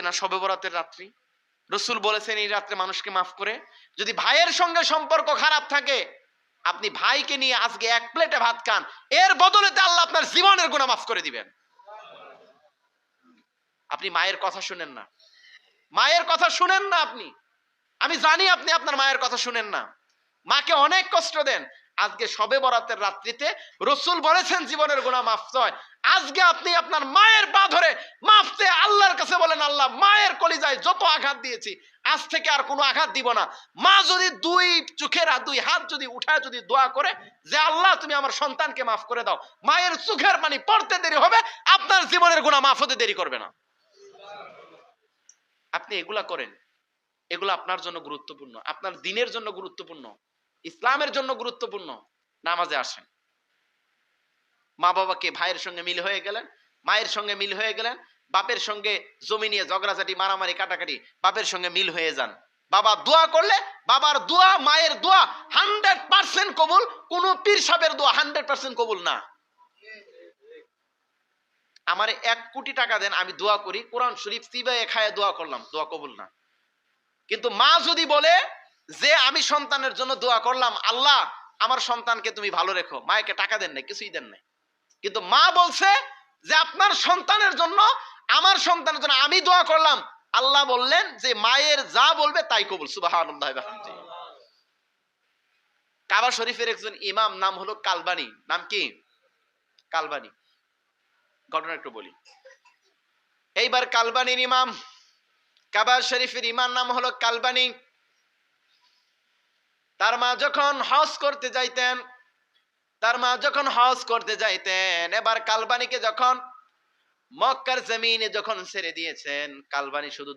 না শবে বরাতের রাত্রি? রাসূল বলেছেন এই রাত্রে মানুষকে মাফ করে। যদি ভাইয়ের সঙ্গে সম্পর্ক খারাপ থাকে, আপনি ভাইকে নিয়ে আজকে এক প্লেটে ভাত খান, এর বদলেতে আল্লাহ আপনার জীবনের গুনাহ মাফ করে দিবেন। আপনি মায়ের কথা শুনেন না, মায়ের কথা শুনেন না আপনি। আমি জানি আপনি আপনার মায়ের কথা শুনেন না, মাকে অনেক কষ্ট দেন। আজকে শবে বরাতের রাত্রিতে রাসূল বলেছেন জীবনের গুনাহ মাফ হয়। আজকে আপনি আপনার মায়ের পা ধরে মাফ চেয়ে আল্লাহর কাছে বলেন, আল্লাহ মায়ের কলিজায় যত আঘাত দিয়েছি আজ থেকে আর কোনো আঘাত দিব না। মা যদি দুই চোখের দুই হাত যদি উঠায় যদি দোয়া করে যে আল্লাহ তুমি আমার সন্তানকে মাফ করে দাও, মায়ের চোখের পানি পড়তে দেরি হবে, আপনার জীবনের গুনাহ মাফ হতে দেরি করবে না। আপনি এগুলা করেন, এগুলো আপনার জন্য গুরুত্বপূর্ণ, আপনার দিনের জন্য গুরুত্বপূর্ণ, ইসলামের জন্য গুরুত্বপূর্ণ। নামাজে আসেন, মা বাবাকে ভাইয়ের সঙ্গে মিল হয়ে গেলেন, মায়ের সঙ্গে মিল হয়ে গেলেন, বাপের সঙ্গে জমি নিয়ে ঝগড়াঝাটি মারামারি কাটাকাটি, বাপের সঙ্গে মিল হয়ে যান। বাবা দোয়া করলে বাবার দোয়া মায়ের দোয়া 100% কবুল, কোন পীর সাহেবের দোয়া 100% কবুল না। আমারে 1 কোটি টাকা দেন, আমি দোয়া করি, কোরআন শরীফ চিবায়ে খায়ে দোয়া করলাম, দোয়া কবুল না। কিন্তু মা যদি বলে যে আমি সন্তানের জন্য দোয়া করলাম, আল্লাহ আমার সন্তানকে তুমি ভালো রেখো, মায়েকে টাকা দেন নাই, কিছুই দেন নাই, কিন্তু মা বলছে যে আপনার সন্তানের জন্য, আমার সন্তানের জন্য আমি দোয়া করলাম, আল্লাহ বললেন যে মায়ের যা বলবে তাই কবুল। সুবহানাল্লাহ। কাবা শরীফের একজন ইমাম নাম হলো কালবানি। নাম কি? কালবানি। ঘটনা একটু বলি। এইবার কালবানির ইমাম, কাবা শরীফের ইমাম নাম হলো কালবানি। তার মা যখন হজ করতে যাইতেন, এবার কালবানিকে যখন মক্কার জমিনে যখন ছেড়ে দিয়েছেন, কালবানি শুধু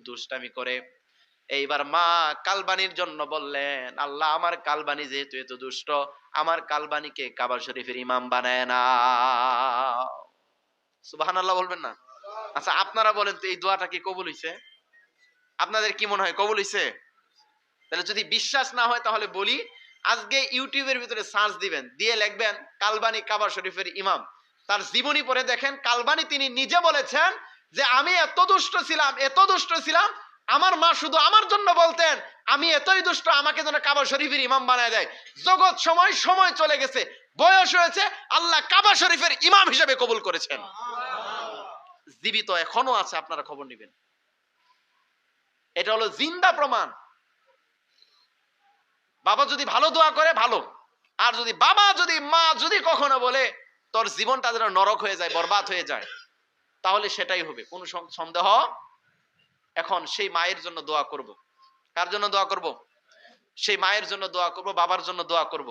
দুষ্টামি করে। এইবার মা কালবানির জন্য বললেন, আল্লাহ আমার কালবানি যেহেতু এত দুষ্ট, আমার কালবানিকে কাবা শরীফের ইমাম বানায় না। সুবহানাল্লাহ বলবেন না? আচ্ছা আপনারা বলেন তো এই দোয়াটা কি কবুল হইছে? আপনাদের কি মনে হয় কবুল হইছে? তাহলে যদি বিশ্বাস না হয় তাহলে বলি, আজকে ইউটিউবের ভিতরে সার্চ দিবেন, দিয়ে লিখবেন কালবানি কাবা শরীফের ইমাম, তার জীবনী পড়ে দেখেন কালবানি তিনি নিজে বলেছেন যে আমি এত দুষ্ট ছিলাম, আমার মা শুধু আমার জন্য বলতেন আমি এতই দুষ্ট, আমাকে যেন কাবা শরীফের ইমাম বানায় দেয়। জগৎ সময় চলে গেছে, বয়স হয়েছে, আল্লাহ কাবা শরীফের ইমাম হিসেবে কবুল করেছেন। জীবিত এখনো আছে, আপনারা খবর নেবেন। এটা হলো জিন্দা প্রমাণ। বাবা যদি ভালো দোয়া করে ভালো, আর যদি মা যদি কখনো বলে তোর জীবনটা যেন নরক হয়ে যায়, বরবাদ হয়ে যায়, তাহলে সেটাই হবে, কোনো সন্দেহ। এখন সেই মায়ের জন্য দোয়া করব। কার জন্য দোয়া করব? সেই মায়ের জন্য দোয়া করব, বাবার জন্য দোয়া করব।